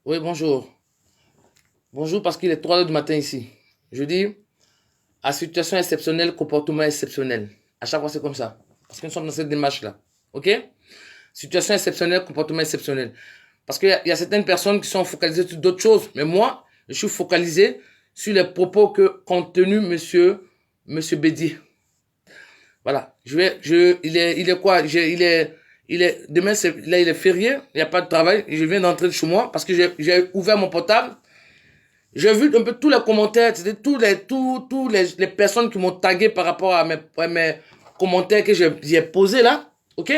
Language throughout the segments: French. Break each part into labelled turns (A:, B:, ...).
A: Oui, bonjour. Bonjour parce qu'il est 3 heures du matin ici. Je dis, à situation exceptionnelle, comportement exceptionnel. À chaque fois, c'est comme ça. Parce que nous sommes dans cette démarche-là. OK? Situation exceptionnelle, comportement exceptionnel. Parce qu'il y a certaines personnes qui sont focalisées sur d'autres choses. Mais moi, je suis focalisé sur les propos qu'ont tenus monsieur Bédier. Voilà. Il est quoi? Demain, là, il est férié. Il n'y a pas de travail. Je viens d'entrer chez moi parce que j'ai ouvert mon portable. J'ai vu un peu tous les commentaires, c'était les personnes qui m'ont tagué par rapport à mes commentaires que j'ai posés là, ok?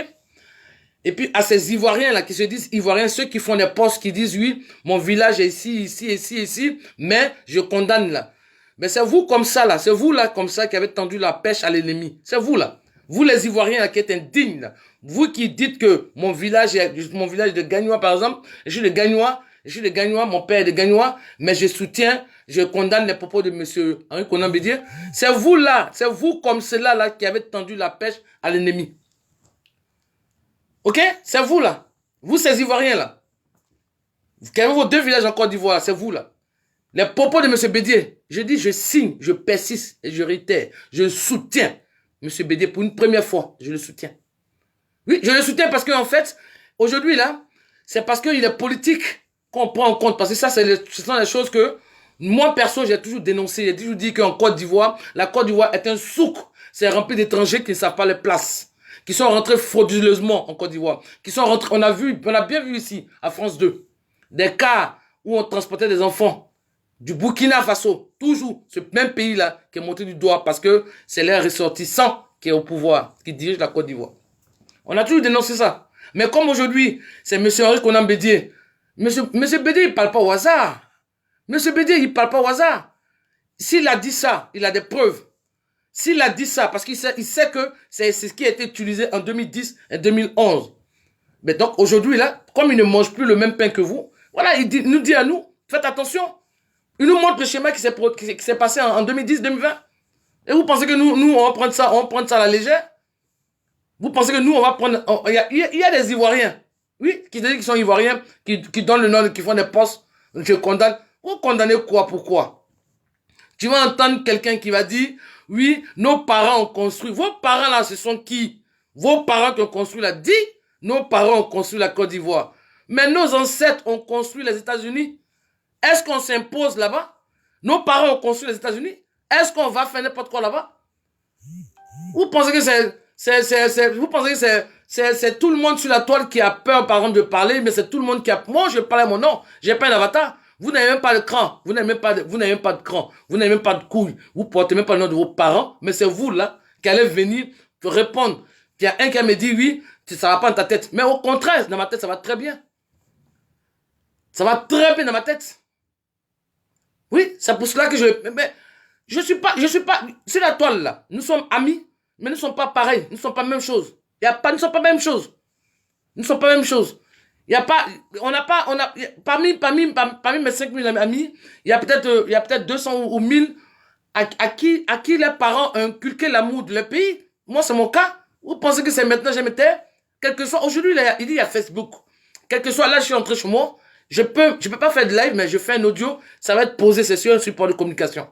A: Et puis à ces Ivoiriens là qui se disent Ivoiriens, ceux qui font des posts qui disent oui, mon village est ici, ici, ici, ici, mais je condamne là. Mais c'est vous comme ça là, c'est vous là comme ça qui avez tendu la pêche à l'ennemi. C'est vous là. Vous les Ivoiriens là qui êtes indignes là. Vous qui dites que mon village de Gagnois par exemple, je suis de Gagnois, mon père est de Gagnois, mais je soutiens, je condamne les propos de monsieur Henri Konan Bédier. C'est vous là, c'est vous comme cela là qui avez tendu la pêche à l'ennemi. Ok? C'est vous là. Vous ces Ivoiriens là. Qui avez vos deux villages en Côte d'Ivoire, c'est vous là. Les propos de M. Bédier, je dis, je signe, je persiste et je réitère. Je soutiens M. Bédier pour une première fois. Je le soutiens. Oui, je le soutiens parce qu'en fait, aujourd'hui là, c'est parce qu'il est politique qu'on prend en compte. Parce que ça, ce sont les choses que moi, perso, j'ai toujours dénoncé. J'ai toujours dit qu'en Côte d'Ivoire, la Côte d'Ivoire est un souk. C'est rempli d'étrangers qui ne savent pas les places. Qui sont rentrés frauduleusement en Côte d'Ivoire. Qui sont rentrés, on a bien vu ici, à France 2, des cas où on transportait des enfants du Burkina Faso, toujours ce même pays-là qui est monté du doigt parce que c'est les ressortissants qui est au pouvoir, qui dirige la Côte d'Ivoire. On a toujours dénoncé ça. Mais comme aujourd'hui, c'est M. Henri Konan Bédier, monsieur Bédier, il ne parle pas au hasard. Monsieur Bédier, il ne parle pas au hasard. S'il a dit ça, il a des preuves. S'il a dit ça, parce qu'il sait que c'est ce qui a été utilisé en 2010 et 2011. Mais donc aujourd'hui, là, comme il ne mange plus le même pain que vous, voilà, nous dit à nous, faites attention. Il nous montre le schéma qui s'est passé en 2010-2020. Et vous pensez que nous, on va prendre ça à la légère? Vous pensez que nous, on va prendre... Il y a des Ivoiriens, oui, qui disent qu'ils sont Ivoiriens, qui donnent le nom, qui font des postes. Je condamne. Vous condamnez quoi? Pourquoi? Tu vas entendre quelqu'un qui va dire, oui, nos parents ont construit. Vos parents là, ce sont qui? Vos parents qui ont construit là. Dit, nos parents ont construit la Côte d'Ivoire. Mais nos ancêtres ont construit les États-Unis. Est-ce qu'on s'impose là-bas? Nos parents ont construit les États-Unis. Est-ce qu'on va faire n'importe quoi là-bas? Vous pensez que c'est tout le monde sur la toile qui a peur, par exemple, de parler, mais c'est tout le monde qui a... Moi, je parle à mon nom. J'ai pas un avatar. Vous n'avez même pas de cran. Vous n'avez même pas de cran. Vous n'avez même pas de couilles. Vous portez même pas le nom de vos parents, mais c'est vous, là, qui allez venir répondre. Il y a un qui me dit, oui, ça va pas dans ta tête. Mais au contraire, dans ma tête, ça va très bien. Ça va très bien dans ma tête. Oui, c'est pour cela que mais je suis pas, c'est la toile là. Nous sommes amis, mais nous ne sommes pas pareils. Nous ne sommes pas la même chose. Nous ne sommes pas la même chose. Nous ne sommes pas la même chose. Il y a pas, parmi mes 5000 amis, il y a peut-être 200 ou 1000 à qui les parents ont inculqué l'amour de leur pays. Moi, c'est mon cas. Vous pensez que c'est maintenant, je m'étais, quel que soit, aujourd'hui, il y a Facebook. Quel que soit, là, je suis entré chez moi. Je peux pas faire de live, mais je fais un audio. Ça va être posé, c'est sur un support de communication.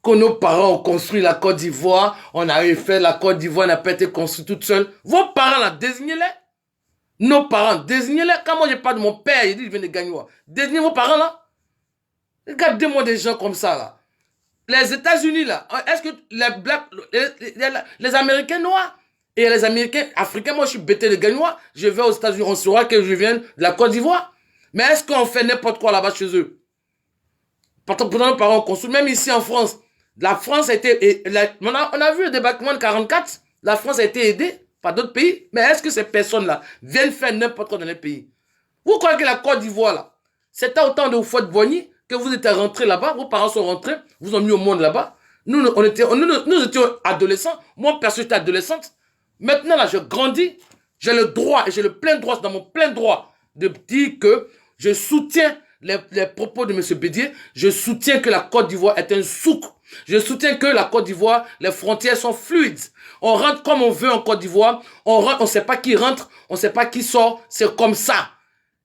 A: Que nos parents ont construit la Côte d'Ivoire, on a fait la Côte d'Ivoire, n'a pas été construite toute seule. Vos parents, là, désignez-les. Nos parents, désignez-les. Quand moi, je parle de mon père, il dit qu'il vient de Gagnois. Désignez vos parents, là. Regardez-moi des gens comme ça, là. Les États-Unis, là, est-ce que les Américains noirs et les Américains africains, moi, je suis bêté de Gagnois, je vais aux États-Unis, on saura que je viens de la Côte d'Ivoire. Mais est-ce qu'on fait n'importe quoi là-bas chez eux? Pourtant, nos parents ont construit, même ici en France. La France a été... on a vu le débarquement de 44. La France a été aidée par d'autres pays. Mais est-ce que ces personnes-là viennent faire n'importe quoi dans les pays? Vous croyez que la Côte d'Ivoire, là, c'était au temps de Houphouët-Boigny que vous étiez rentrés là-bas, vos parents sont rentrés, vous ont mis au monde là-bas. Nous étions adolescents. Moi, perso, j'étais adolescente. Maintenant, là, je grandis. J'ai le droit, et j'ai le plein droit, c'est dans mon plein droit, de dire que je soutiens les propos de M. Bédier. Je soutiens que la Côte d'Ivoire est un souk. Je soutiens que la Côte d'Ivoire, les frontières sont fluides. On rentre comme on veut en Côte d'Ivoire. On rentre, on ne sait pas qui rentre, on ne sait pas qui sort. C'est comme ça.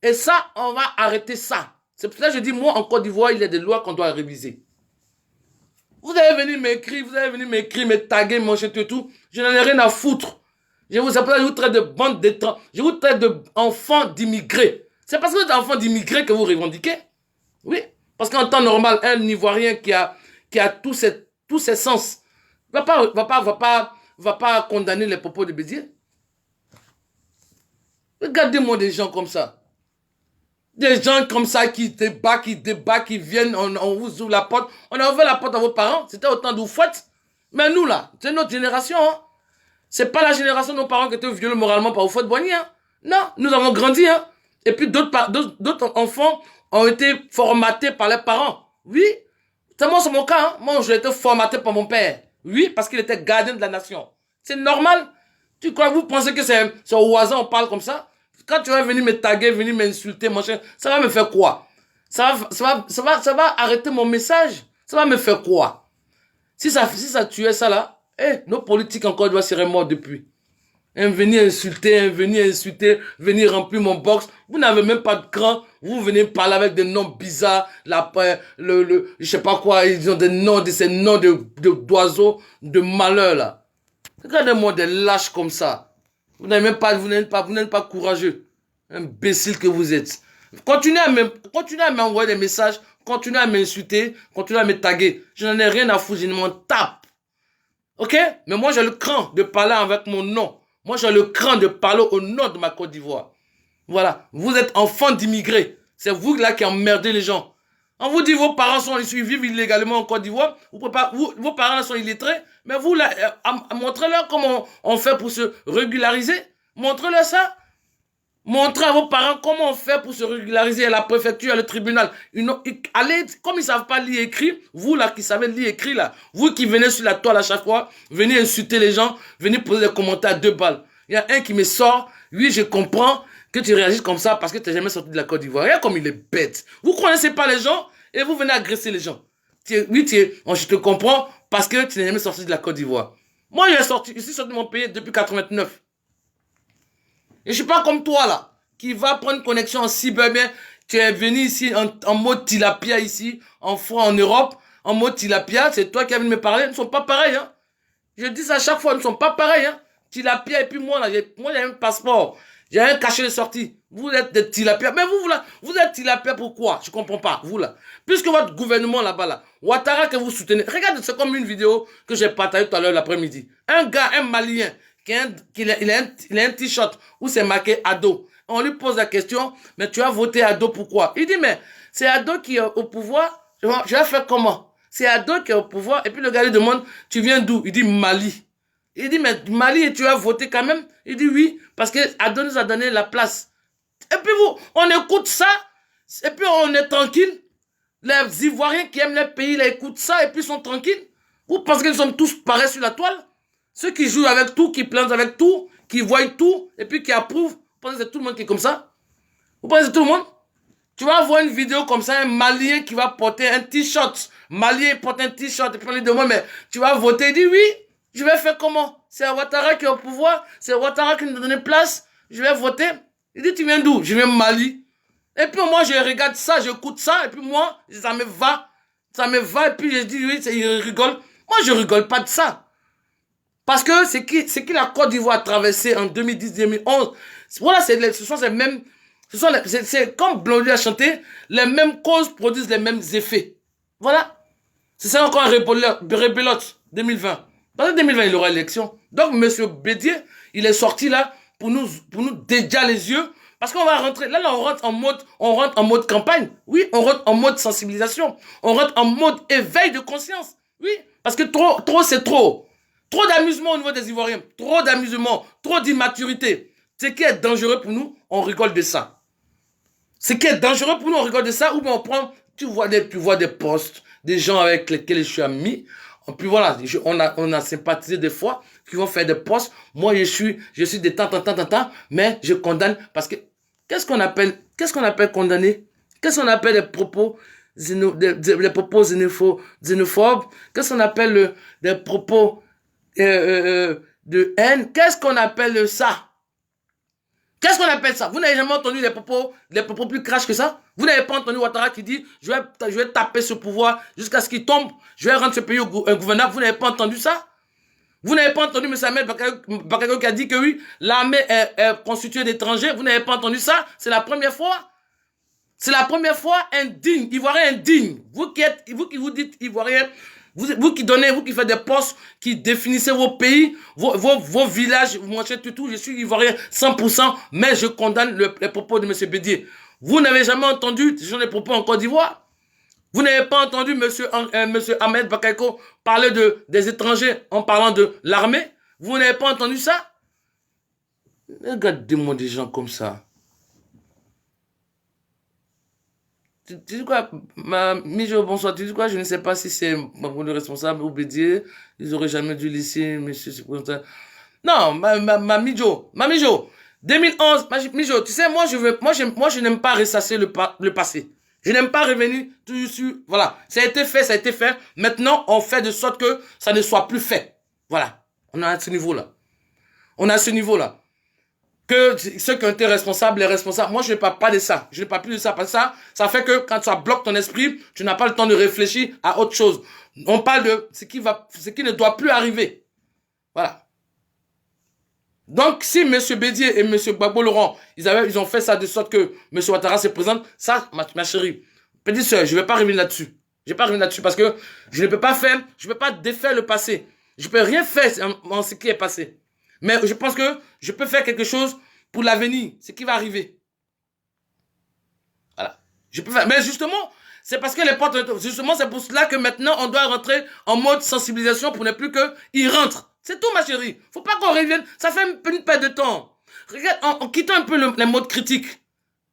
A: Et ça, on va arrêter ça. C'est pour ça que je dis, moi, en Côte d'Ivoire, il y a des lois qu'on doit réviser. Vous allez venir m'écrire, me taguer, m'enchaîner tout. Je n'en ai rien à foutre. Je vous traite de bande d'étrangers. Je vous traite d'enfants d'immigrés. C'est parce que vous êtes enfants d'immigrés que vous revendiquez. Oui. Parce qu'en temps normal, un Ivoirien qui a tous ses sens va pas condamner les propos de Béziers. Regardez-moi des gens comme ça. Des gens comme ça qui débattent, qui viennent, on vous ouvre la porte. On a ouvert la porte à vos parents. C'était au temps d'Oufouette. Mais nous là, c'est notre génération. Hein. C'est pas la génération de nos parents qui étaient violés moralement par Oufouette-Boigny. Hein. Non, nous avons grandi. Hein. Et puis d'autres enfants ont été formatés par les parents. Oui, c'est mon cas. Hein. Moi, j'ai été formaté par mon père. Oui, parce qu'il était gardien de la nation. C'est normal. Tu crois, vous pensez que c'est au hasard on parle comme ça? Quand tu vas venir me taguer, venir m'insulter, machin, ça va me faire quoi? Ça va arrêter mon message? Ça va me faire quoi? Si ça tuait ça là, nos politiques encore doivent seraient morts depuis. Venir insulter, venir remplir mon box. Vous n'avez même pas de cran. Vous venez parler avec des noms bizarres. Je sais pas quoi, ils ont des noms, ces noms d'oiseaux, de malheur là. Regardez-moi des lâches comme ça. Vous n'êtes pas courageux. Imbécile que vous êtes. Continuez à m'envoyer des messages. Continuez à m'insulter. Continuez à me taguer. Je n'en ai rien à foutre. Je m'en tape. Ok? Mais moi, j'ai le cran de parler avec mon nom. Moi, j'ai le cran de parler au nom de ma Côte d'Ivoire. Voilà. Vous êtes enfants d'immigrés. C'est vous là qui emmerdez les gens. On vous dit vos parents vivent illégalement en Côte d'Ivoire. Vos parents sont illettrés. Mais vous, là, montrez-leur comment on fait pour se régulariser. Montrez-leur ça. Montrez à vos parents comment on fait pour se régulariser à la préfecture, à le tribunal. Allez, comme ils ne savent pas lire et écrire, vous là qui savez lire et écrire là, vous qui venez sur la toile à chaque fois, venez insulter les gens, venez poser des commentaires à 2 balles. Il y a un qui me sort, oui je comprends que tu réagisses comme ça parce que tu n'es jamais sorti de la Côte d'Ivoire. Regarde comme il est bête. Vous ne connaissez pas les gens et vous venez agresser les gens. Je te comprends parce que tu n'es jamais sorti de la Côte d'Ivoire. Moi je suis sorti de mon pays depuis 89. Et je suis pas comme toi là, qui va prendre une connexion en cyber. Tu es venu ici en mode tilapia ici, en Europe, en mode tilapia, c'est toi qui as venu me parler, ils ne sont pas pareils. Hein. Je dis ça à chaque fois, ils ne sont pas pareils. Hein. Tilapia et puis moi, là, j'ai un passeport, j'ai un cachet de sortie. Vous êtes des tilapia. Mais vous êtes tilapia pourquoi? Je comprends pas, vous là. Puisque votre gouvernement là-bas, là, Ouattara que vous soutenez, regardez, c'est comme une vidéo que j'ai partagée tout à l'heure l'après-midi. Un gars, un Malien, il a un t-shirt où c'est marqué ado. On lui pose la question, mais tu as voté ado pourquoi? Il dit, mais c'est ado qui est au pouvoir. Je vais faire comment? C'est ado qui est au pouvoir. Et puis le gars lui demande, tu viens d'où? Il dit Mali. Il dit, mais Mali, et tu as voté quand même? Il dit oui, parce que ado nous a donné la place. Et puis on écoute ça, et puis on est tranquille. Les Ivoiriens qui aiment leur pays, ils écoutent ça, et puis ils sont tranquilles. Vous pensez qu'ils sont tous pareils sur la toile? Ceux qui jouent avec tout, qui plantent avec tout, qui voient tout, et puis qui approuvent. Vous pensez que c'est tout le monde qui est comme ça? Vous pensez que c'est tout le monde? Tu vas voir une vidéo comme ça, un Malien qui va porter un t-shirt. Malien porte un t-shirt, et puis on lui demande, mais tu vas voter? Il dit oui, je vais faire comment? C'est Ouattara qui est au pouvoir, c'est Ouattara qui nous a donné place, je vais voter. Il dit, tu viens d'où? Je viens de Mali. Et puis moi, je regarde ça, j'écoute ça, et puis moi, ça me va, et puis je dis oui, il rigole. Moi, je rigole pas de ça. Parce que c'est qui la Côte d'Ivoire a traversé en 2010-2011. Voilà, ce sont les mêmes. C'est comme Blondie a chanté, les mêmes causes produisent les mêmes effets. Voilà. C'est ça encore un rebelote 2020. Dans 2020, il y aura l'élection. Donc, M. Bédier, il est sorti là pour nous dédier les yeux. Parce qu'on va rentrer, là, on rentre en mode campagne. Oui, on rentre en mode sensibilisation. On rentre en mode éveil de conscience. Oui, parce que trop, c'est trop. Trop d'amusement au niveau des Ivoiriens. Trop d'amusement. Trop d'immaturité. Ce qui est dangereux pour nous, on rigole de ça. Ce qui est dangereux pour nous, on rigole de ça. Ou bien on prend, tu vois des posts, des gens avec lesquels je suis ami. Et puis voilà, on a sympathisé des fois, qui vont faire des posts. Moi, je suis des tant, mais je condamne parce que, qu'est-ce qu'on appelle condamner? Qu'est-ce qu'on appelle les propos xénophobes? Qu'est-ce qu'on appelle des propos de haine? Qu'est-ce qu'on appelle ça? Qu'est-ce qu'on appelle ça? Vous n'avez jamais entendu les propos plus crash que ça? Vous n'avez pas entendu Ouattara qui dit je vais taper ce pouvoir jusqu'à ce qu'il tombe, je vais rendre ce pays gouvernable. Vous n'avez pas entendu ça? Vous n'avez pas entendu M. Ahmed Bakayoko qui a dit que oui, l'armée est constituée d'étrangers. Vous n'avez pas entendu ça? C'est la première fois. C'est la première fois indigne, Ivoirien indigne. Vous qui vous dites Ivoirien, vous qui donnez, vous qui faites des postes, qui définissez vos pays, vos villages, vous mangez tout, je suis Ivoirien 100%, mais je condamne les propos de M. Bédier. Vous n'avez jamais entendu ce genre de propos en Côte d'Ivoire? Vous n'avez pas entendu monsieur Ahmed Bakayoko parler des étrangers en parlant de l'armée? Vous n'avez pas entendu ça? Regardez-moi des gens comme ça. Tu dis quoi, Mijo, bonsoir, tu dis quoi? Je ne sais pas si c'est le responsable ou Bédier. Ils auraient jamais dû laisser monsieur ce président. Non, Mijo, 2011, Mijo, tu sais, moi je n'aime pas ressasser le passé. Je n'aime pas revenir tout dessus. Voilà, ça a été fait. Maintenant, on fait de sorte que ça ne soit plus fait. Voilà, on est à ce niveau-là. Que ceux qui ont été responsables, les responsables, moi je ne parle pas de ça. Je ne parle plus de ça. Parce que ça fait que quand ça bloque ton esprit, tu n'as pas le temps de réfléchir à autre chose. On parle de ce qui ne doit plus arriver. Voilà. Donc, si M. Bédier et M. Gbagbo Laurent, ils ont fait ça de sorte que M. Ouattara se présente, ça, ma chérie, petite soeur, je ne vais pas revenir là-dessus. Je ne vais pas revenir là-dessus parce que je ne peux pas défaire le passé. Je ne peux rien faire en ce qui est passé. Mais je pense que je peux faire quelque chose pour l'avenir, ce qui va arriver. Voilà. Je peux faire. Mais justement, c'est parce que les portes, justement, c'est pour cela que maintenant, on doit rentrer en mode sensibilisation pour ne plus qu'ils rentrent. C'est tout, ma chérie. Faut pas qu'on revienne. Ça fait une perte de temps. Regarde, en quittant un peu les modes critiques.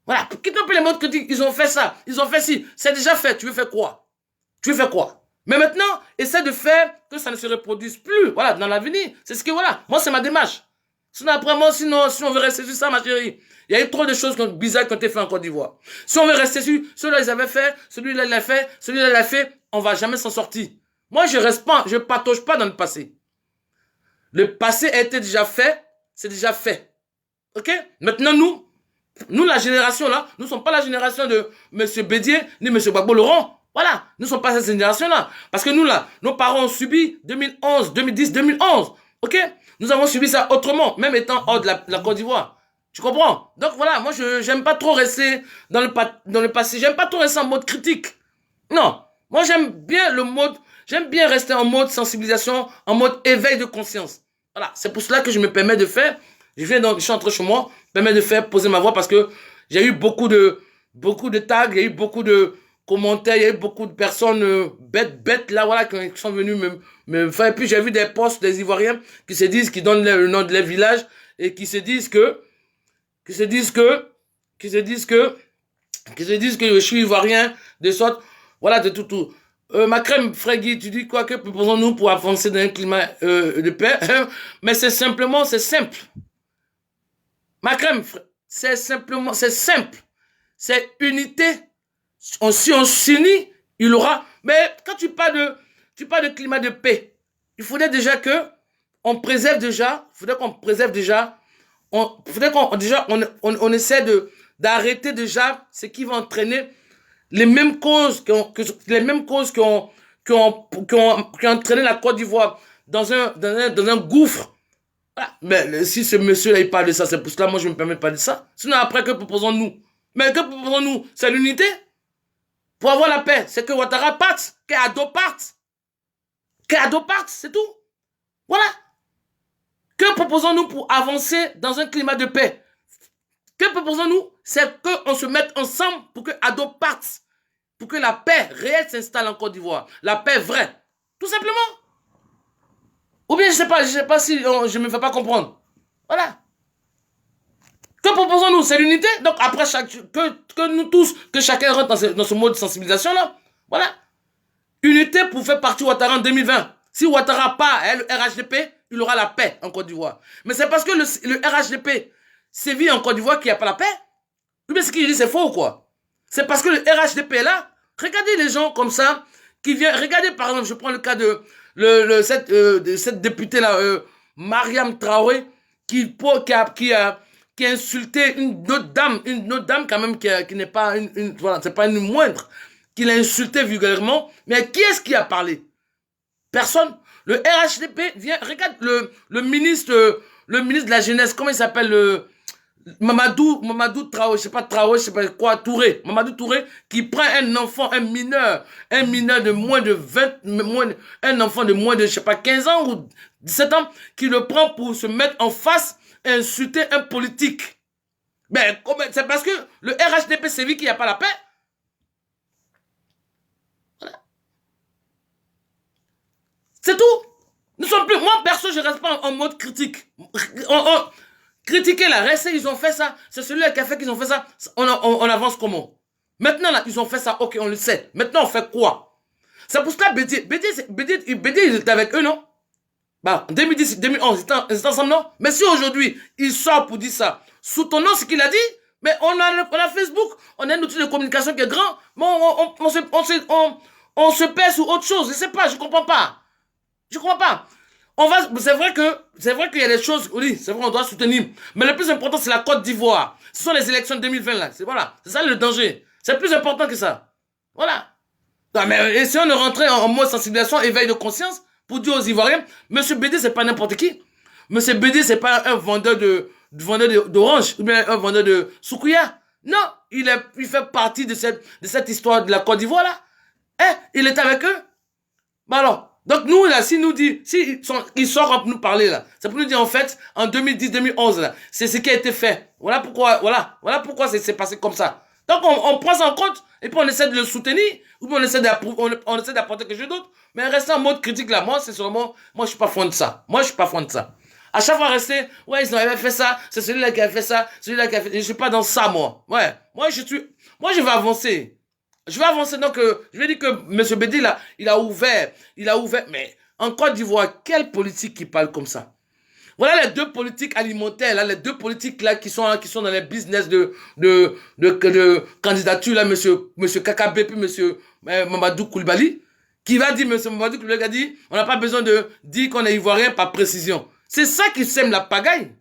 A: Voilà, quittons un peu les modes critiques. Ils ont fait ça. Ils ont fait ci. C'est déjà fait. Tu veux faire quoi? Mais maintenant, essaie de faire que ça ne se reproduise plus. Voilà, dans l'avenir. C'est ce que, voilà. Moi, c'est ma démarche. Sinon, après moi, sinon on veut rester sur ça, ma chérie. Il y a eu trop de choses bizarres qui ont été faites en Côte d'Ivoire. Si on veut rester sur, ceux-là, ils avaient fait, celui-là, il l'a fait, celui-là, il l'a fait, on va jamais s'en sortir. Moi, je reste pas, je patauge pas dans le passé. Le passé a été déjà fait, c'est déjà fait. Ok? Maintenant, nous, la génération là, nous ne sommes pas la génération de M. Bédier, ni M. Gbagbo Laurent. Voilà, nous ne sommes pas cette génération-là. Parce que nous, là, nos parents ont subi 2011, 2010, 2011. Ok? Nous avons subi ça autrement, même étant hors de la Côte d'Ivoire. Tu comprends? Donc voilà, moi, je n'aime pas trop rester dans le passé. J'aime pas trop rester en mode critique. Non. Moi, j'aime bien rester en mode sensibilisation, en mode éveil de conscience. Voilà, c'est pour cela que je me permets de faire. Je suis entré chez moi, je me permets de faire poser ma voix parce que j'ai eu beaucoup de tags, il y a eu beaucoup de commentaires, il y a eu beaucoup de personnes bêtes là, voilà, qui sont venues me faire. Et puis j'ai vu des posts des Ivoiriens qui donnent le nom de leur village et qui se disent que je suis Ivoirien, de sorte, voilà, de tout. Ma crème, frère Guy, tu dis quoi? Que proposons-nous pour avancer dans un climat de paix? Mais c'est simple. Ma crème, c'est simple. C'est unité. Si on s'unit, il aura... Mais quand tu parles de climat de paix, il faudrait déjà qu'on préserve déjà, on essaie d'arrêter déjà ce qui va entraîner les mêmes causes qui ont entraîné la Côte d'Ivoire dans un gouffre. Voilà. Mais si ce monsieur-là, il parle de ça, c'est pour cela, moi, je ne me permets pas de ça. Sinon, après, que proposons-nous? Mais que proposons-nous? C'est l'unité. Pour avoir la paix, c'est que Ouattara parte, qu'Ado parte, c'est tout. Voilà. Que proposons-nous pour avancer dans un climat de paix? Que proposons-nous? C'est qu'on se mette ensemble pour que Ado parte. Pour que la paix réelle s'installe en Côte d'Ivoire. La paix vraie. Tout simplement. Ou bien, je sais pas si je me fais pas comprendre. Voilà. Que proposons-nous? C'est l'unité. Donc, après, que nous tous, que chacun rentre dans ce mode de sensibilisation-là. Voilà. Unité pour faire partie Ouattara en 2020. Si Ouattara part, le RHDP, il aura la paix en Côte d'Ivoire. Mais c'est parce que le RHDP sévit en Côte d'Ivoire qu'il n'y a pas la paix? Ou bien ce qu'il dit, c'est faux ou quoi? C'est parce que le RHDP est là. Regardez les gens comme ça qui viennent. Regardez, par exemple, je prends le cas de cette députée-là, Mariam Traoré, qui qui a insulté une autre dame quand même qui n'est pas voilà, c'est pas une moindre, qui l'a insulté vulgairement. Mais qui est-ce qui a parlé? Personne. Le RHDP vient, regarde le ministre de la jeunesse, comment il s'appelle, Mamadou Traoré, je sais pas quoi, Touré, Mamadou Touré, qui prend un enfant, un mineur de moins de 20, un enfant de moins de, je sais pas, 15 ans ou 17 ans, qui le prend pour se mettre en face et insulter un politique. Mais c'est parce que le RHDP, c'est lui qui n'a pas la paix. Voilà. C'est tout. Nous sommes plus, moi perso, je reste pas en mode critique. Critiquer la reste, ils ont fait ça. C'est celui-là qui a fait qu'ils ont fait ça. On avance comment? Maintenant, là, ils ont fait ça. Ok, on le sait. Maintenant, on fait quoi? C'est pour cela, Bédier, il était avec eux, non? Bah, en 2010, 2011, ils étaient ensemble, non? Mais si aujourd'hui, il sort pour dire ça, soutenons ce qu'il a dit, mais on a Facebook, on a un outil de communication qui est grand, mais on se pèse sur autre chose. Je sais pas, je comprends pas. Je comprends pas. C'est vrai qu'il y a des choses, oui, c'est vrai, on doit soutenir. Mais le plus important, c'est la Côte d'Ivoire. Ce sont les élections de 2020, là. C'est ça le danger. C'est plus important que ça. Voilà. Non, mais essayons de rentrer en mode sensibilisation, éveil de conscience, pour dire aux Ivoiriens, Monsieur Bédé, c'est pas n'importe qui. Monsieur Bédé, c'est pas un vendeur d'orange, ou bien un vendeur de soukouya. Non, il fait partie de cette histoire de la Côte d'Ivoire, là. Il est avec eux. Bah alors, donc nous, là, ils sortent pour nous parler, là, c'est pour nous dire, en fait, en 2010-2011, là, c'est ce qui a été fait. Voilà pourquoi c'est passé comme ça. Donc, on prend ça en compte, et puis on essaie de le soutenir, ou bien on essaie d'apporter quelque chose d'autre, mais rester en mode critique, là, moi, je suis pas fan de ça. À chaque fois, rester, ouais, ils avaient fait ça, c'est celui-là qui a fait ça, celui-là qui a fait, je suis pas dans ça, moi. Ouais, moi, je vais avancer. Donc, je vais dire que M. Bédi, là, il a ouvert, mais en Côte d'Ivoire, quelle politique qui parle comme ça? Voilà les deux politiques alimentaires, là, les deux politiques, là, qui sont dans les business de candidature, là, monsieur Kakabe, puis monsieur Mamadou Koulibaly, qui va dire, monsieur Mamadou Koulibaly a dit, on n'a pas besoin de dire qu'on est ivoirien par précision. C'est ça qui sème la pagaille.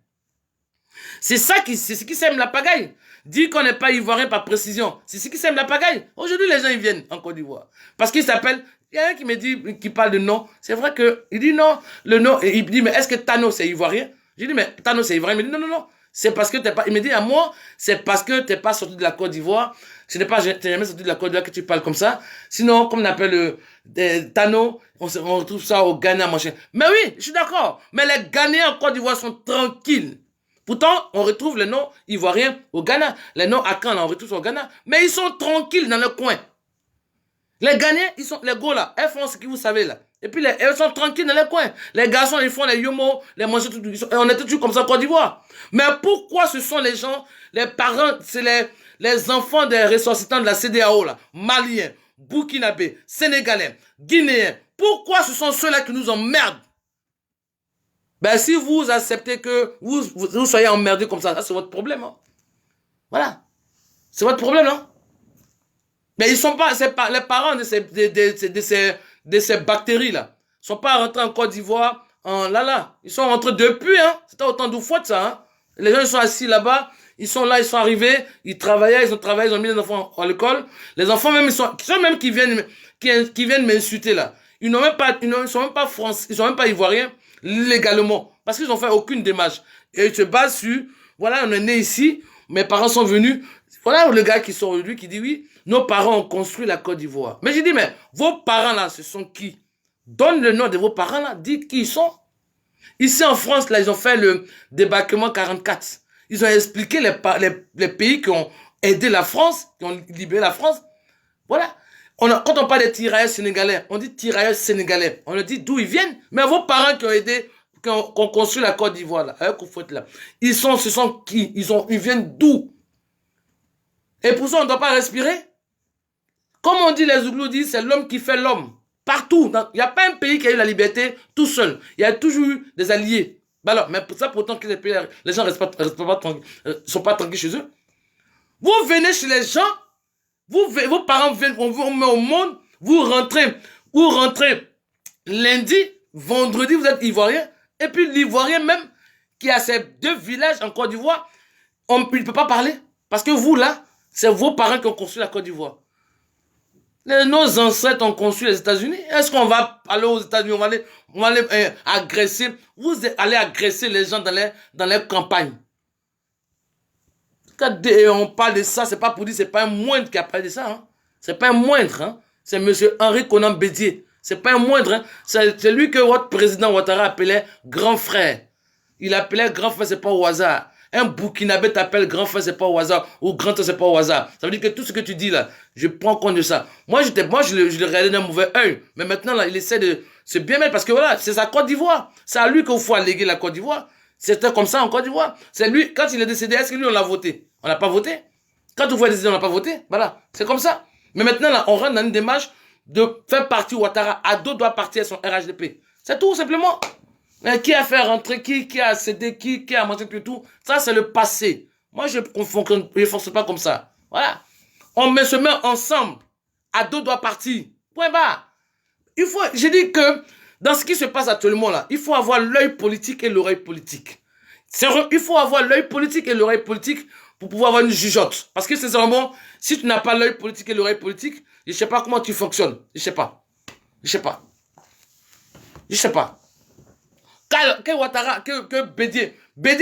A: C'est ce qui sème la pagaille. Dire qu'on n'est pas ivoirien par précision, c'est ce qui sème la pagaille. Aujourd'hui, les gens, ils viennent en Côte d'Ivoire. Parce qu'ils s'appellent, il y a un qui me dit, qui parle de nom. C'est vrai que, il dit non, le nom, et il dit, mais est-ce que Tano, c'est ivoirien? J'ai dit, mais Tano, c'est ivoirien. Il me dit, non. C'est parce que t'es pas, il me dit, à moi, c'est parce que t'es pas sorti de la Côte d'Ivoire. T'es jamais sorti de la Côte d'Ivoire que tu parles comme ça. Sinon, comme on appelle Tano, on retrouve ça au Ghana, machin. Mais oui, je suis d'accord. Mais les Ghanéens en Côte d'Ivoire sont tranquilles. Pourtant, on retrouve les noms ivoiriens au Ghana. Les noms Akan, on retrouve au Ghana. Mais ils sont tranquilles dans le coin. Les Ghanéens, les gars là, ils font ce que vous savez là. Et puis, ils sont tranquilles dans le coin. Les garçons, ils font les yomo, les manches, tout. On est toujours comme ça en Côte d'Ivoire. Mais pourquoi ce sont les gens, les parents, c'est les enfants des ressortissants de la CEDEAO là, Maliens, Burkinabés, Sénégalais, Guinéens. Pourquoi ce sont ceux-là qui nous emmerdent? Ben, si vous acceptez que vous soyez emmerdés comme ça c'est votre problème. Hein. Voilà. C'est votre problème, non? Mais ils sont pas, les parents de ces bactéries-là. Ils sont pas rentrés en Côte d'Ivoire, Ils sont rentrés depuis, hein. C'était autant de fois de ça, hein. Les gens, ils sont assis là-bas. Ils sont là, ils sont arrivés. Ils ont mis les enfants à l'école. Les enfants, même, qui viennent m'insulter, là. Ils sont même pas français, ils sont même pas ivoiriens. Légalement, parce qu'ils n'ont fait aucune démarche. Et ils se basent sur, voilà, on est né ici, mes parents sont venus, voilà le gars qui sort aujourd'hui qui dit oui, nos parents ont construit la Côte d'Ivoire. Mais j'ai dit, mais vos parents là, ce sont qui? Donne le nom de vos parents là, dites qui ils sont. Ici en France, là, ils ont fait le débarquement 44. Ils ont expliqué les pays qui ont aidé la France, qui ont libéré la France. Voilà. Quand on parle des tirailleurs sénégalais, on dit tirailleurs sénégalais. On leur dit d'où ils viennent. Mais vos parents qui ont aidé, qui ont construit la Côte d'Ivoire, là, avec Koufouette, là, ce sont qui? Ils viennent d'où? Et pour ça, on ne doit pas respirer. Comme on dit, les Zouglous disent, c'est l'homme qui fait l'homme. Partout. Il n'y a pas un pays qui a eu la liberté tout seul. Il y a toujours eu des alliés. Ben alors, mais pour ça, pourtant que les gens ne sont pas tranquilles chez eux. Vous venez chez les gens, vos parents viennent, on vous met au monde, vous rentrez lundi, vendredi, vous êtes ivoirien, et puis l'ivoirien même, qui a ces deux villages en Côte d'Ivoire, Il ne peut pas parler. Parce que vous, là, c'est vos parents qui ont construit la Côte d'Ivoire. Nos ancêtres ont construit les États-Unis. Est-ce qu'on va aller aux États-Unis, on va aller agresser, vous allez agresser les gens dans les campagnes. Quand on parle de ça, c'est pas pour dire, c'est pas un moindre qui a parlé de ça. Hein. C'est pas un moindre. Hein. C'est M. Henri Konan Bédié. C'est pas un moindre. Hein. C'est lui que votre président Ouattara appelait grand frère. Il appelait grand frère, c'est pas au hasard. Un Burkinabé t'appelle grand frère, c'est pas au hasard. Ou grand frère, c'est pas au hasard. Ça veut dire que tout ce que tu dis là, je prends compte de ça. Moi, je le regardais d'un mauvais œil. Mais maintenant, là, il essaie de se bien mettre parce que voilà, c'est sa Côte d'Ivoire. C'est à lui qu'il faut alléguer la Côte d'Ivoire. C'était comme ça en Côte d'Ivoire. C'est lui, quand il est décédé, est-ce que lui, on l'a voté? On n'a pas voté. Quand on voit décider, on n'a pas voté. Voilà. C'est comme ça. Mais maintenant, là, on rentre dans une démarche de faire partir Ouattara. Ado doit partir à son RHDP. C'est tout, simplement. Mais qui a fait rentrer, qui a cédé, qui a mangé tout, ça c'est le passé. Moi je ne fonctionne pas comme ça. Voilà. On se met ensemble. Ado doit partir. Point barre. Je dis que dans ce qui se passe actuellement là, il faut avoir l'œil politique et l'oreille politique. Il faut avoir l'œil politique et l'oreille politique pour pouvoir avoir une jugeote. Parce que c'est vraiment, si tu n'as pas l'œil politique et l'oreille politique, je ne sais pas comment tu fonctionnes. Je ne sais pas. Que Ouattara, que Bédié,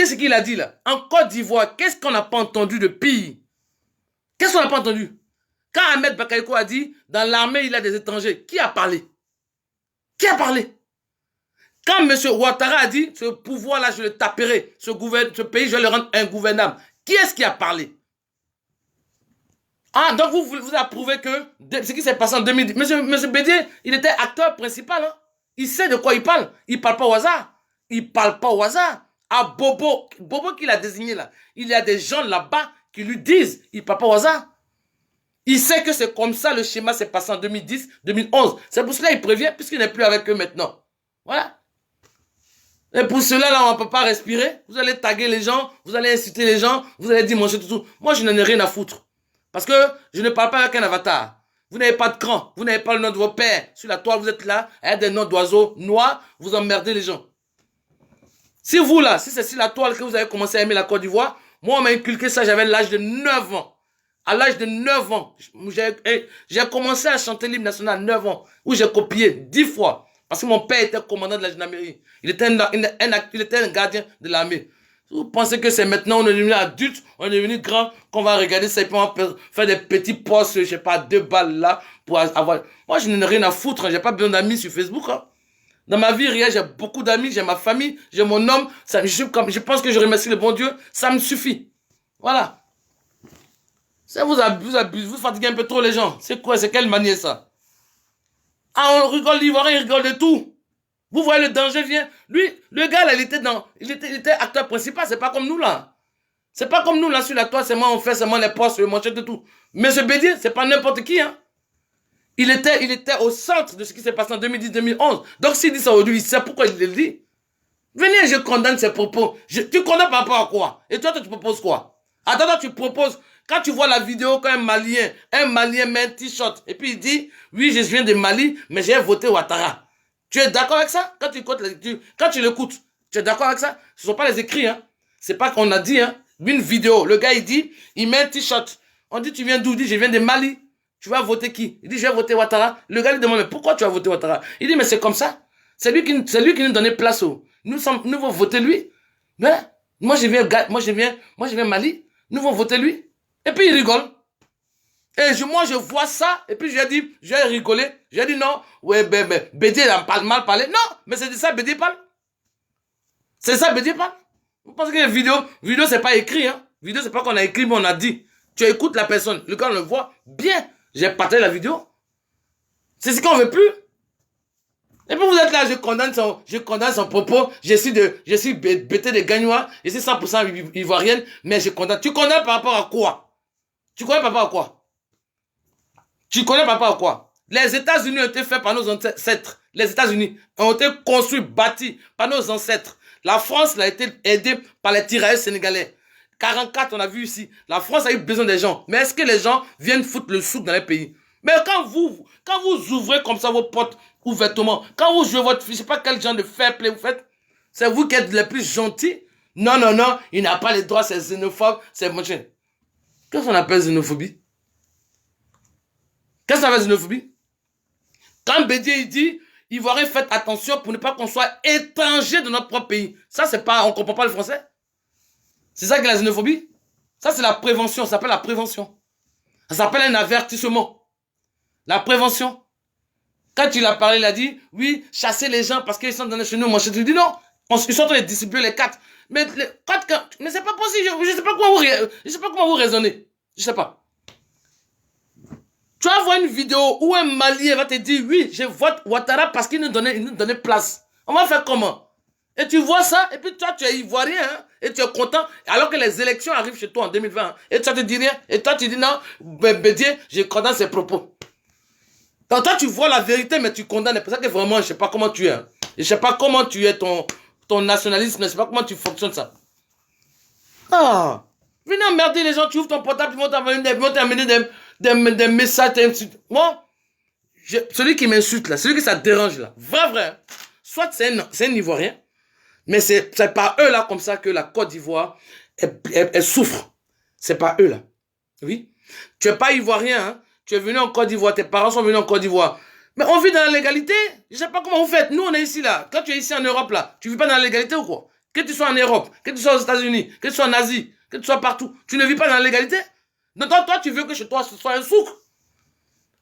A: ce qu'il a dit là. En Côte d'Ivoire, qu'est-ce qu'on n'a pas entendu de pire? Qu'est-ce qu'on n'a pas entendu? Quand Ahmed Bakayoko a dit, dans l'armée, il y a des étrangers, qui a parlé? Qui a parlé? Quand M. Ouattara a dit, ce pouvoir-là, je le taperai, ce pays, je vais le rendre ingouvernable. Qui est-ce qui a parlé? Ah, donc vous approuvez que ce qui s'est passé en 2010. Monsieur Bédié, il était acteur principal. Hein? Il sait de quoi il parle. Il ne parle pas au hasard. Il parle pas au hasard. À Bobo qu'il a désigné là, il y a des gens là-bas qui lui disent, il parle pas au hasard. Il sait que c'est comme ça le schéma s'est passé en 2010, 2011. C'est pour cela qu'il prévient, puisqu'il n'est plus avec eux maintenant. Voilà. Et pour cela, là, on ne peut pas respirer. Vous allez taguer les gens, vous allez inciter les gens, vous allez dire manger tout. Moi, je n'en ai rien à foutre. Parce que je ne parle pas avec un avatar. Vous n'avez pas de cran, vous n'avez pas le nom de vos pères. Sur la toile, vous êtes là, avec des noms d'oiseaux noirs, vous emmerdez les gens. Si vous là, si c'est sur la toile que vous avez commencé à aimer la Côte d'Ivoire, moi on m'a inculqué ça, j'avais l'âge de 9 ans. À l'âge de 9 ans, j'ai commencé à chanter l'hymne national à 9 ans, où j'ai copié 10 fois. Parce que mon père était commandant de la gendarmerie. Il était un gardien de l'armée. Vous pensez que c'est maintenant, on est devenu adulte, on est devenu grand, qu'on va regarder ça et puis on va faire des petits posts, je sais pas, 2 balles là, pour avoir... Moi, je n'ai rien à foutre, j'ai pas besoin d'amis sur Facebook. Hein. Dans ma vie réelle, j'ai beaucoup d'amis, j'ai ma famille, j'ai mon homme, je pense que je remercie le bon Dieu, ça me suffit. Voilà. Ça vous abuse, vous fatiguez un peu trop les gens. C'est quoi, c'est quelle manière ça? Ah, on rigole l'Ivoirien, il rigole de tout. Vous voyez, le danger vient. Lui, le gars, là, il était acteur principal. C'est pas comme nous, là. C'est pas comme nous, là, sur la toile, c'est moi, on fait seulement les postes, le manchette de tout. Mais ce Bédié, c'est pas n'importe qui, hein. Il était au centre de ce qui s'est passé en 2010-2011. Donc, s'il dit ça aujourd'hui, il sait pourquoi il le dit. Venez, je condamne ses propos. Tu condamnes par rapport à quoi? Et toi, tu proposes quoi? Attends, tu proposes... Quand tu vois la vidéo quand un Malien met un t-shirt, et puis il dit, oui, je viens de Mali, mais j'ai voté Ouattara. Tu es d'accord avec ça? Quand tu l'écoutes, tu es d'accord avec ça? Ce ne sont pas les écrits, hein. C'est pas qu'on a dit, hein. Une vidéo, le gars, il dit, il met un t-shirt. On dit, tu viens d'où? Il dit, je viens de Mali. Tu vas voter qui? Il dit, je vais voter Ouattara. Le gars lui demande, mais pourquoi tu vas voter Ouattara? Il dit, mais c'est comme ça. C'est lui qui nous donnait place. Nous allons voter lui. Mais, moi, je viens Mali. Nous allons voter lui. Et puis, il rigole. Et moi, je vois ça. Et puis, je lui ai dit, je vais rigoler. Je lui ai dit, non, ouais, Bédié, il a mal parlé. Non, mais c'est de ça, Bédié parle. C'est ça, Bédié parle. Vous pensez que vidéo, c'est pas écrit, hein. Vidéo, c'est pas qu'on a écrit, mais on a dit. Tu écoutes la personne. Le gars, on le voit bien. J'ai partagé la vidéo. C'est ce qu'on veut plus. Et puis, vous êtes là, je condamne son propos. Je suis bêté de Gagnois. Je suis 100% ivoirienne, mais je condamne. Tu condamnes par rapport à quoi? Tu connais par rapport à quoi? Tu connais par rapport à quoi? Les États-Unis ont été faits par nos ancêtres. Les États-Unis ont été construits, bâtis par nos ancêtres. La France a été aidée par les tirailleurs sénégalais. 44, on a vu ici. La France a eu besoin des gens. Mais est-ce que les gens viennent foutre le souk dans les pays? Mais quand vous ouvrez comme ça vos portes ouvertement, quand vous jouez votre fils, je ne sais pas quel genre de fair play vous faites, c'est vous qui êtes les plus gentils. Non, non, non, il n'a pas les droits, c'est xénophobe, c'est machin. Qu'est-ce qu'on appelle xénophobie? Qu'est-ce qu'on appelle xénophobie? Quand Bédier il dit, Ivoiriens, faites attention pour ne pas qu'on soit étranger de notre propre pays. Ça, c'est pas, on comprend pas le français. C'est ça que la xénophobie? Ça, c'est la prévention, ça s'appelle la prévention. Ça s'appelle un avertissement. La prévention. Quand tu l'as parlé, il a dit, oui, chasser les gens parce qu'ils sont dans les chez nous. Moi, je te dis non. Ils sont en train de distribuer les quatre. Mais les quatre, mais c'est pas possible. Je sais pas comment vous raisonnez. Je sais pas. Tu vas voir une vidéo où un Malien va te dire, oui, je vote Ouattara parce qu'il nous donnait place. On va faire comment? Et tu vois ça, et puis toi, tu es ivoirien, hein, et tu es content, alors que les élections arrivent chez toi en 2020, hein, et toi, tu te dis rien, et toi, tu dis non, Bédier, je condamne ses propos. Donc toi, tu vois la vérité, mais tu condamnes. C'est pour ça que vraiment, je sais pas comment tu es. Hein. Je sais pas comment tu es ton nationalisme, je sais pas comment tu fonctionnes ça. Ah, venez emmerder les gens, tu ouvres ton portable, ils vont t'amener des messages. Moi, celui qui m'insulte là, celui qui ça dérange là, vrai, soit c'est un Ivoirien, mais c'est pas eux là comme ça que la Côte d'Ivoire, elle souffre. C'est pas eux là. Oui. Tu es pas Ivoirien, hein. Tu es venu en Côte d'Ivoire, tes parents sont venus en Côte d'Ivoire. Mais on vit dans la légalité. Je sais pas comment vous faites. Nous, on est ici là. Quand tu es ici en Europe là, tu vis pas dans la légalité ou quoi? Que tu sois en Europe, que tu sois aux États-Unis, que tu sois en Asie, que tu sois partout, tu ne vis pas dans la légalité? Donc toi, tu veux que chez toi, ce soit un souk.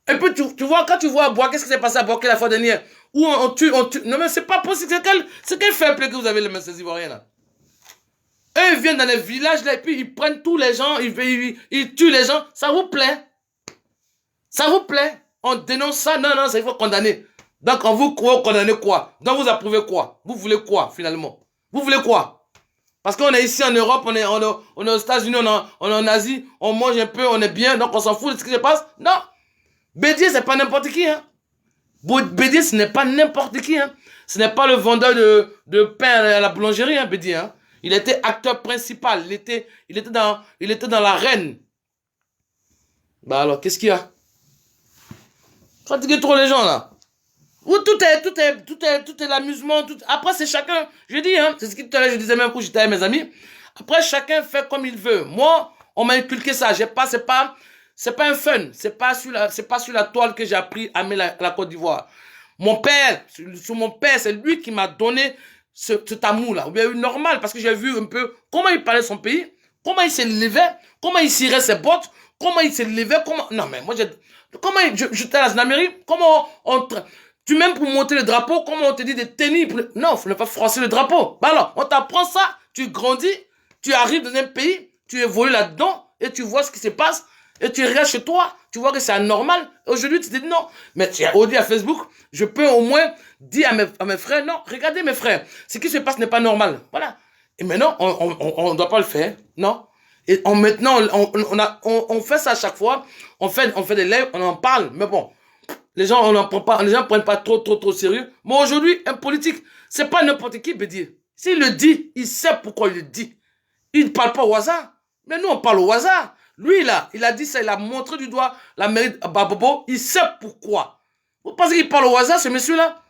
A: Et puis tu vois, quand tu vois à Bois, qu'est-ce qui s'est passé à Bois la fois dernière? Où on tue. Non mais c'est pas possible. C'est quel fair play que vous avez les Ivoiriens là? Eux, ils viennent dans les villages là, et puis ils prennent tous les gens, ils tuent les gens. Ça vous plaît? Ça vous plaît? On dénonce ça? Non, non, ça il faut condamner. Donc on vous condamnez quoi? Donc vous approuvez quoi? Vous voulez quoi finalement? Vous voulez quoi? Parce qu'on est ici en Europe, on est aux États-Unis, on est en Asie, on mange un peu, on est bien, donc on s'en fout de ce qui se passe? Non! Bédier, c'est pas n'importe qui, hein? Bédier, ce n'est pas n'importe qui, hein? Ce n'est pas le vendeur de pain à la boulangerie, hein, Bédier, hein? Il était acteur principal, il était dans l'arène. Bah alors, qu'est-ce qu'il y a? Fatiguez trop les gens, là. Où tout est l'amusement. Après, c'est chacun. Je dis, hein, c'est ce que tout à l'heure, je disais même quand j'étais avec mes amis. Après, chacun fait comme il veut. Moi, on m'a inculqué ça. C'est pas un fun. C'est pas sur la toile que j'ai appris à aimer la Côte d'Ivoire. Mon père, c'est lui qui m'a donné cet amour-là. Ou bien normal, parce que j'ai vu un peu comment il parlait son pays, comment il s'élevait, comment il cirait ses bottes, comment il s'élevait, comment... Non, mais moi, comment j'étais à la gendarmerie, comment tu m'aimes pour monter le drapeau, comment on te dit de tenir... Non, il ne faut pas froisser le drapeau. Bah alors, on t'apprend ça, tu grandis, tu arrives dans un pays, tu évolues là-dedans, et tu vois ce qui se passe, et tu restes chez toi, tu vois que c'est anormal. Aujourd'hui, tu te dis non. Mais aujourd'hui, à Facebook, je peux au moins dire à mes frères, non, regardez mes frères, ce qui se passe n'est pas normal. Voilà. Et maintenant, on ne doit pas le faire. Non. Et maintenant, on fait ça à chaque fois. On fait des lives, on en parle. Mais bon, les gens, on en prend pas, les gens ne prennent pas trop sérieux. Mais aujourd'hui, un politique, c'est pas n'importe qui peut dire. S'il le dit, il sait pourquoi il le dit. Il ne parle pas au hasard. Mais nous, on parle au hasard. Lui, là, il a dit ça, il a montré du doigt la mairie de Babobo. Il sait pourquoi. Vous pensez qu'il parle au hasard, ce monsieur-là?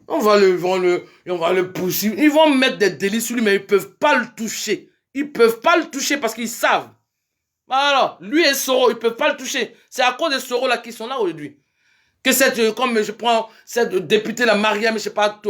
A: On va le pousser. Ils vont mettre des délits sur lui, mais ils ne peuvent pas le toucher. Ils ne peuvent pas le toucher parce qu'ils savent. Alors, lui et Soro, ils ne peuvent pas le toucher. C'est à cause de Soro là qui sont là aujourd'hui. Que comme je prends cette députée, la Mariam, je sais pas,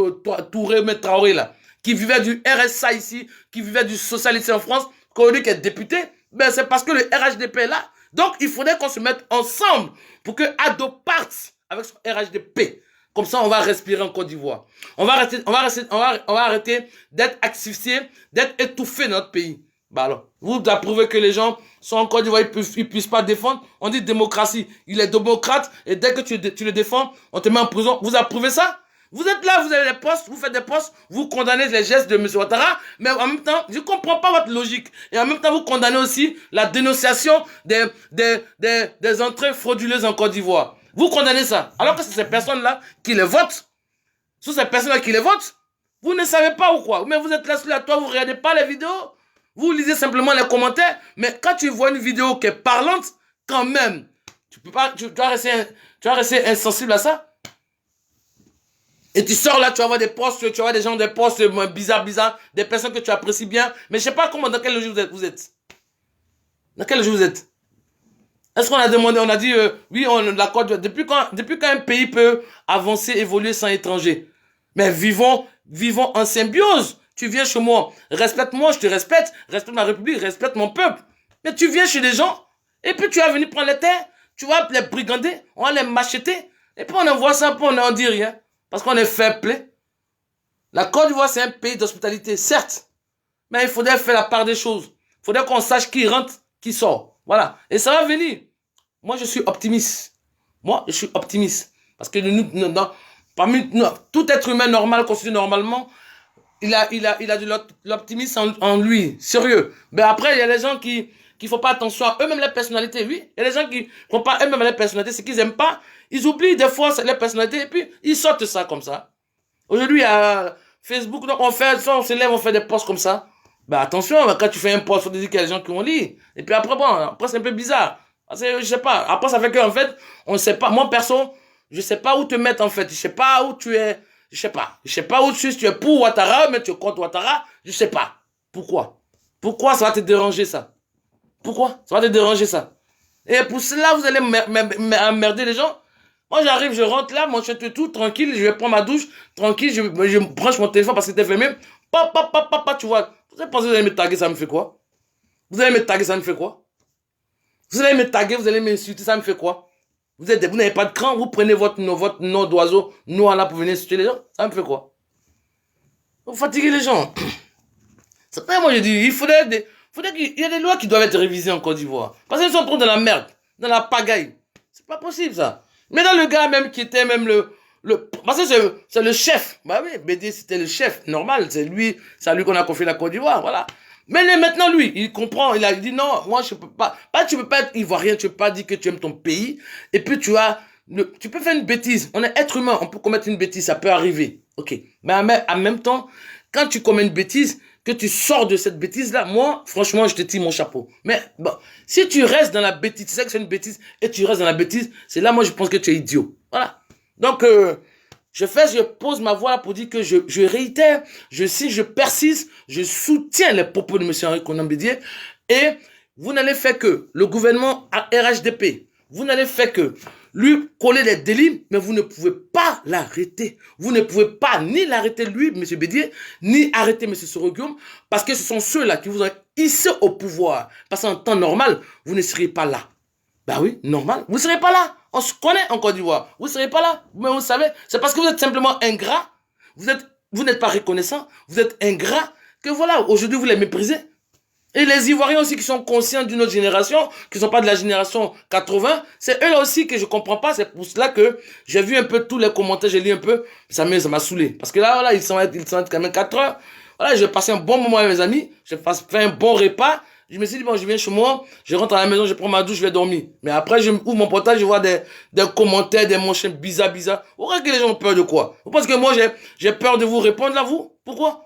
A: Touré, mais Traoré là, qui vivait du RSA ici, qui vivait du social ici en France, qu'aujourd'hui qui est député, ben c'est parce que le RHDP est là. Donc, il faudrait qu'on se mette ensemble pour que Ado parte avec son RHDP. Comme ça, on va respirer en Côte d'Ivoire. On va arrêter d'être asphyxié, d'être étouffé dans notre pays. Bah alors, vous approuvez que les gens sont en Côte d'Ivoire, ils puissent pas défendre. On dit démocratie. Il est démocrate et dès que tu le défends, on te met en prison. Vous approuvez ça? Vous êtes là, vous avez des postes, vous faites des postes, vous condamnez les gestes de M. Ouattara, mais en même temps, je ne comprends pas votre logique. Et en même temps, vous condamnez aussi la dénonciation des entrées frauduleuses en Côte d'Ivoire. Vous condamnez ça. Alors que c'est ces personnes-là qui les votent. Ce sont ces personnes-là qui les votent. Vous ne savez pas ou quoi? Mais vous êtes là sur la toile, vous ne regardez pas les vidéos. Vous lisez simplement les commentaires. Mais quand tu vois une vidéo qui est parlante, quand même, tu dois rester insensible à ça. Et tu sors là, tu vas voir des postes, tu vas voir des gens, des postes bizarres, des personnes que tu apprécies bien. Mais je sais pas comment, dans quel logique vous êtes. Dans quel logique vous êtes? Est-ce qu'on a demandé, on a dit, oui, on l'accorde. Depuis quand un pays peut avancer, évoluer sans étranger? Mais vivons en symbiose. Tu viens chez moi, respecte-moi, je te respecte ma République, respecte mon peuple. Mais tu viens chez les gens, et puis tu vas venir prendre les terres, tu vas les brigander, on va les macheter, et puis on envoie ça, puis on dit rien. Parce qu'on est fair play. La Côte d'Ivoire, c'est un pays d'hospitalité, certes. Mais il faudrait faire la part des choses. Il faudrait qu'on sache qui rentre, qui sort. Voilà. Et ça va venir. Moi, je suis optimiste. Parce que parmi nous, tout être humain normal, constitué normalement, il a de l'optimisme en lui. Sérieux. Mais après, il y a les gens qui font pas attention à eux-mêmes les personnalités. Oui. Il y a les gens qui font pas eux-mêmes les personnalités. C'est qu'ils aiment pas. Ils oublient des fois les personnalités et puis ils sortent ça comme ça. Aujourd'hui, à Facebook, donc on se lève, on fait des posts comme ça. Ben attention, quand tu fais un post, il faut dire qu'il y a des gens qui vont lire. Et puis après, bon, après c'est un peu bizarre. Parce que, je sais pas. Après, ça fait qu'en fait, on ne sait pas. Moi, perso, je sais pas où te mettre en fait. Je sais pas où tu es. Je sais pas. Je sais pas où tu es. Si tu es pour Ouattara, mais tu es contre Ouattara. Je sais pas. Pourquoi? Pourquoi ça va te déranger ça? Pourquoi? Ça va te déranger ça? Et pour cela, vous allez emmerder les gens. Moi, j'arrive, je rentre là, mon chien tout, tranquille, je vais prendre ma douche, tranquille, je branche mon téléphone parce que c'était fermé. Tu vois. Vous allez penser que vous allez me taguer, ça me fait quoi? Vous allez me taguer, ça me fait quoi? Vous allez me taguer, vous allez m'insulter, ça me fait quoi? Vous n'avez pas de cran, vous prenez votre nom d'oiseau noir là pour venir insulter les gens, ça me fait quoi? Vous fatiguez les gens. C'est pas moi, je dis, il y a des lois qui doivent être révisées en Côte d'Ivoire. Parce qu'ils sont trop dans la merde, dans la pagaille. C'est pas possible ça. Mais dans le gars même qui était même parce que c'est le chef. Bah oui, Bédié c'était le chef, normal, c'est à lui qu'on a confié la Côte d'Ivoire, voilà. Mais maintenant lui, il comprend, il a dit non, moi je peux pas, tu peux pas être ivoirien, tu peux pas dire que tu aimes ton pays, et puis tu peux faire une bêtise, on est être humain, on peut commettre une bêtise, ça peut arriver, ok. Mais en même temps, quand tu commets une bêtise, que tu sors de cette bêtise-là, moi, franchement, je te tire mon chapeau. Mais bon, si tu restes dans la bêtise, tu sais que c'est une bêtise, et tu restes dans la bêtise, c'est là, moi, je pense que tu es idiot. Voilà. Donc, je pose ma voix là pour dire que je réitère, je persiste, je soutiens les propos de M. Henri Konan Bédié, et vous n'allez faire que le gouvernement RHDP, vous n'allez faire que lui coller les délits, mais vous ne pouvez pas l'arrêter. Vous ne pouvez pas ni l'arrêter lui, M. Bédié, ni arrêter M. Soroguium, parce que ce sont ceux-là qui vous ont hissé au pouvoir. Parce qu'en temps normal, vous ne seriez pas là. Ben oui, normal, vous ne serez pas là. On se connaît en Côte d'Ivoire. Vous ne serez pas là. Mais vous savez, c'est parce que vous êtes simplement ingrat. Vous n'êtes pas reconnaissant. Vous êtes ingrat que voilà, aujourd'hui vous les méprisez. Et les Ivoiriens aussi qui sont conscients d'une autre génération, qui ne sont pas de la génération 80, c'est eux aussi que je ne comprends pas. C'est pour cela que j'ai vu un peu tous les commentaires, j'ai lu un peu, ça m'a saoulé. Parce que là, voilà, ils sont quand même 4 heures. Voilà, j'ai passé un bon moment avec mes amis, j'ai fait un bon repas. Je me suis dit, bon, je viens chez moi, je rentre à la maison, je prends ma douche, je vais dormir. Mais après, je ouvre mon portable, je vois des commentaires, des machins bizarres. Vous croyez que les gens ont peur de quoi? Vous pensez que moi, j'ai peur de vous répondre là, vous? Pourquoi?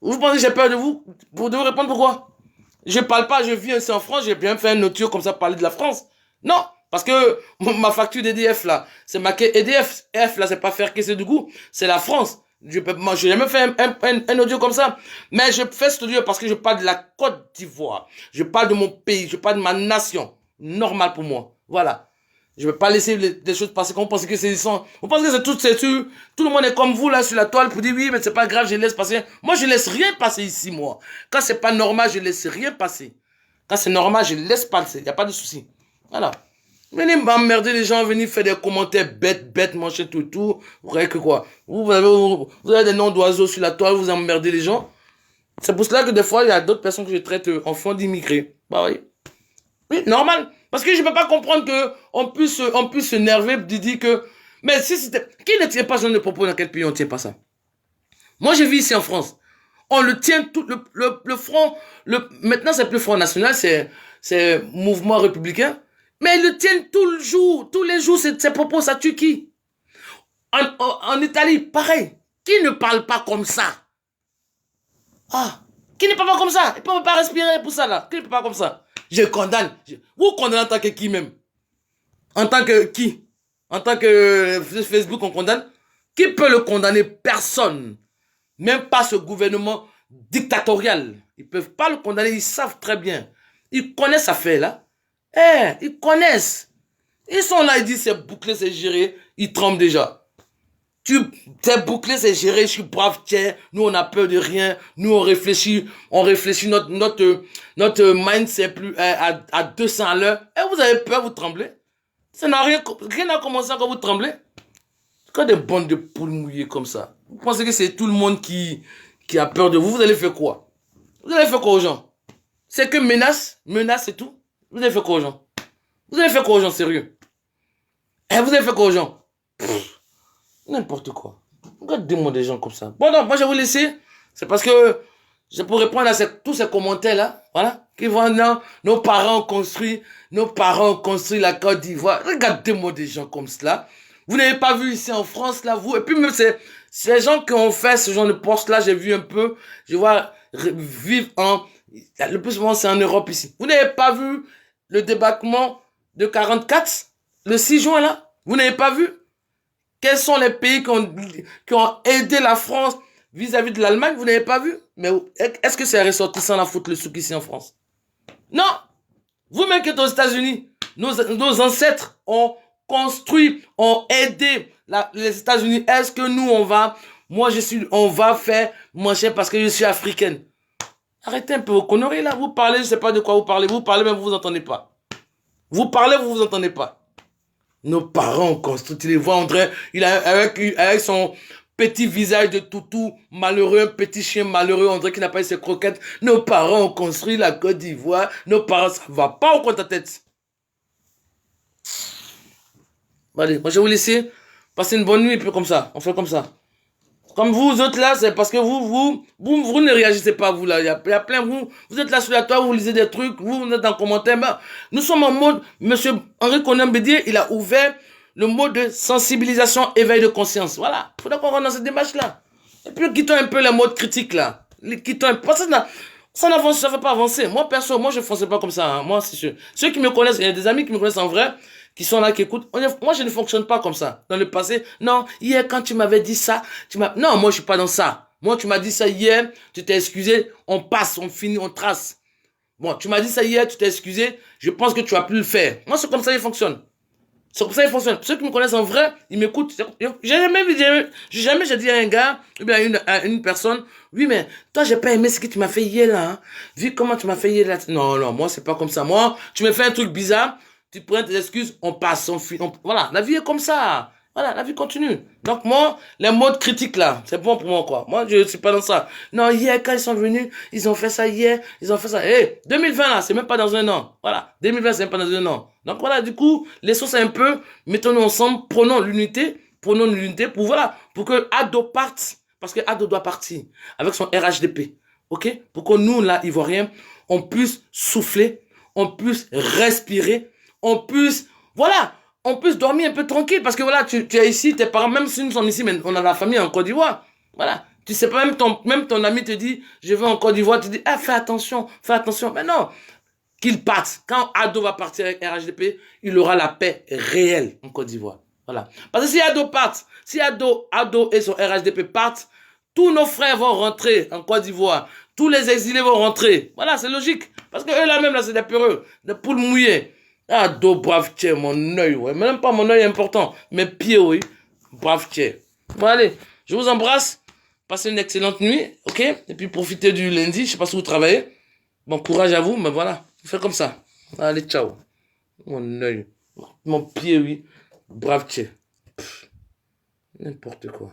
A: Vous pensez que j'ai peur de vous? De vous répondre pourquoi? Je parle pas, je vis ici en France, j'ai bien fait un autre comme ça parler de la France. Non, parce que ma facture d'EDF là, c'est marqué EDF. F là, c'est pas faire caisser du goût, c'est la France. J'ai jamais fait un audio comme ça. Mais je fais cet audio parce que je parle de la Côte d'Ivoire. Je parle de mon pays, je parle de ma nation. Normal pour moi. Voilà. Je vais pas laisser des choses passer comme vous pensez que vous pensez que tout le monde est comme vous là sur la toile pour dire oui, mais c'est pas grave, je laisse passer. Moi, je laisse rien passer ici, moi. Quand c'est pas normal, je laisse rien passer. Quand c'est normal, je laisse passer. Il n'y a pas de souci. Voilà. Venez m'emmerder les gens, venez faire des commentaires bêtes, manger tout. Vous croyez que quoi? Vous avez des noms d'oiseaux sur la toile, vous emmerdez les gens. C'est pour cela que des fois, il y a d'autres personnes que je traite enfants d'immigrés. Bah oui. Oui, normal. Parce que je ne peux pas comprendre qu'on puisse s'énerver de dire que... Mais si c'était... Qui ne tient pas ce genre de propos dans quel pays on ne tient pas ça? Moi, je vis ici en France. On le tient tout... Le front... Maintenant, c'est plus Front National, c'est Mouvement Républicain. Mais ils le tiennent tout le jour. Tous les jours, ces propos, ça tue qui? En Italie, pareil. Qui ne parle pas comme ça? Ah, qui ne parle pas comme ça? Ils ne peuvent pas respirer pour ça, là. Qui ne parle pas comme ça? Je condamne. Vous condamnez en tant que qui même? En tant que qui? En tant que Facebook, on condamne? Qui peut le condamner? Personne. Même pas ce gouvernement dictatorial. Ils ne peuvent pas le condamner, ils savent très bien. Ils connaissent ça fait là. Ils connaissent. Ils sont là, ils disent c'est bouclé, c'est géré. Ils tremblent déjà. C'est bouclé, c'est géré, je suis brave, tiens. Nous, on n'a peur de rien. Nous, on réfléchit notre mind, c'est plus à 200 à l'heure. Et vous avez peur, vous tremblez. Ça n'a rien n'a commencé quand vous tremblez. Quand des bandes de poules mouillées comme ça, vous pensez que c'est tout le monde qui a peur de vous, vous allez faire quoi? Vous allez faire quoi aux gens? C'est que menace et tout. Vous allez faire quoi aux gens? Vous allez faire quoi aux gens, sérieux? Vous allez faire quoi aux gens? N'importe quoi. Regardez-moi des gens comme ça. Bon, non, moi je vais vous laisser. C'est parce que je pourrais répondre à tous ces commentaires-là. Voilà. Qui vont, non, nos parents ont construit la Côte d'Ivoire. Regardez-moi des gens comme cela. Vous n'avez pas vu ici en France, là, vous. Et puis même, ces gens qui ont fait ce genre de poste-là, j'ai vu un peu. Je vois vivre le plus souvent, c'est en Europe ici. Vous n'avez pas vu le débarquement de 44, le 6 juin, là? Vous n'avez pas vu? Quels sont les pays qui ont aidé la France vis-à-vis de l'Allemagne? Vous n'avez pas vu? Mais est-ce que c'est ressortissant la foutre le souk ici en France? Non! Vous-même qui êtes aux États-Unis, nos ancêtres ont construit, ont aidé les États-Unis. Est-ce que nous, on va faire manger parce que je suis africaine? Arrêtez un peu vos conneries là. Vous parlez, je ne sais pas de quoi vous parlez. Vous parlez, mais vous entendez pas. Vous parlez, vous entendez pas. Nos parents ont construit, tu les vois, André, avec son petit visage de toutou malheureux, un petit chien malheureux, André qui n'a pas eu ses croquettes. Nos parents ont construit la Côte d'Ivoire. Nos parents, ça va pas au coin de ta tête. Allez, moi je vais vous laisser. Passer une bonne nuit, et puis comme ça. On fait comme ça. Comme vous autres là, c'est parce que vous ne réagissez pas, vous là. Il y a plein, vous êtes là sur la toile, vous lisez des trucs, vous êtes en commentaire. Ben, nous sommes en mode, monsieur Henri Konan Bédier, il a ouvert le mode de sensibilisation, éveil de conscience. Voilà. Il faudra qu'on rentre dans cette démarche-là. Et puis, quittons un peu les modes critiques là. Quittons un peu. Parce que ça n'avance, ça ne fait pas avancer. Moi, perso, je ne fonce pas comme ça. Hein. Moi, c'est sûr. Ceux qui me connaissent, il y a des amis qui me connaissent en vrai, qui sont là, qui écoutent. Moi, je ne fonctionne pas comme ça. Dans le passé, non, hier, quand tu m'avais dit ça, non, moi, je suis pas dans ça. Moi, tu m'as dit ça hier, tu t'es excusé, on passe, on finit, on trace. Bon, tu m'as dit ça hier, tu t'es excusé, je pense que tu vas plus le faire. Moi, c'est comme ça, il fonctionne. C'est comme ça, il fonctionne. Ceux qui me connaissent en vrai, ils m'écoutent. J'ai jamais dit à un gars, ou bien à une personne, oui, mais toi, j'ai pas aimé ce que tu m'as fait hier, là. Hein. Vu comment tu m'as fait hier, là. Non, moi, c'est pas comme ça. Moi, tu me fais un truc bizarre, tu prends tes excuses, on passe, on finit. Voilà, la vie est comme ça. Voilà, la vie continue. Donc moi, les modes critiques là, c'est bon pour moi quoi. Moi, je suis pas dans ça. Non, hier, quand ils sont venus, ils ont fait ça hier, ils ont fait ça. 2020 là, c'est même pas dans un an. Voilà, 2020, c'est même pas dans un an. Donc voilà, du coup, laissons ça un peu, mettons-nous ensemble, prenons l'unité pour voilà, pour que Ado parte, parce que Ado doit partir avec son RHDP, ok? Pour que nous là, Ivoiriens, on puisse souffler, on puisse respirer, on puisse, voilà, on puisse dormir un peu tranquille. Parce que voilà, tu es ici, tes parents, même si nous sommes ici, mais on a la famille en Côte d'Ivoire. Voilà. Tu sais pas, même ton ami te dit, je vais en Côte d'Ivoire, tu dis, ah, fais attention. Mais non, qu'il parte. Quand Ado va partir avec RHDP, il aura la paix réelle en Côte d'Ivoire. Voilà. Parce que si Ado part, si Ado et son RHDP partent, tous nos frères vont rentrer en Côte d'Ivoire. Tous les exilés vont rentrer. Voilà, c'est logique. Parce que eux là-même, là, c'est des peureux, des poules mouillées. Ah, do brave tiens, mon œil, ouais. Même pas mon œil est important. Mes pieds, oui. Brave tiens. Bon, allez, je vous embrasse. Passez une excellente nuit, ok? Et puis profitez du lundi. Je sais pas si vous travaillez. Bon courage à vous, mais voilà. Faites comme ça. Allez, ciao. Mon œil. Mon pied, oui. Brave tiens. N'importe quoi.